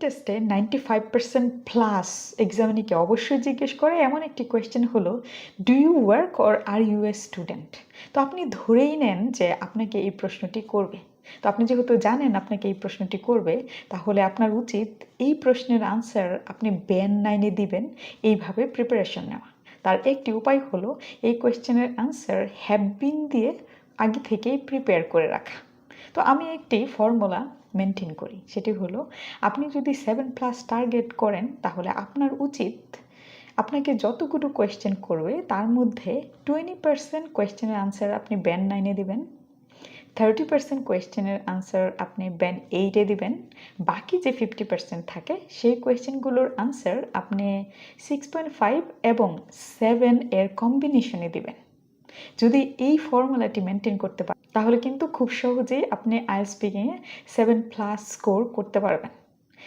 টেস্টে 95% প্লাস এক্সামিনিকে অবশ্যই জিজ্ঞেস করে এমন একটি কোয়েশ্চেন হলো, do you work or are you a student? তো আপনি ধরেই নেন যে আপনাকে এই প্রশ্নটি করবে। তো আপনি যেহেতু জানেন আপনাকে এই প্রশ্নটি করবে, তাহলে আপনার উচিত এই প্রশ্নের আনসার আপনি ব্যান 9-এ দিবেন, এইভাবে প্রিপারেশন নেওয়া। তার একটি উপায় হলো এই কোয়েশ্চেনের আনসার হ্যাভ বিন দিয়ে আগে থেকেই প্রিপেয়ার করে রাখা। তো আমি একটি ফর্মুলা মেনটেন করি, সেটি হলো আপনি যদি 7+ টার্গেট করেন তাহলে আপনার উচিত আপনাকে যতগুলো কোয়েশ্চেন করবে তার মধ্যে 20% কোয়েশ্চেনের আনসার আপনি ব্যান 9-এ দিবেন, 30% কোয়েশ্চেনের আনসার আপনি ব্যান 8-এ দিবেন, বাকি যে 50% থাকে সেই কোয়েশ্চেনগুলোর আনসার আপনি 6.5 এবং 7 এর কম্বিনেশনে দিবেন। যদি এই ফর্মুলাটি মেনটেন করতে পারেন তাহলে কিন্তু খুব সহজেই আপনি আইএলটিএস স্পিকিংয়ে 7+ স্কোর করতে পারবেন।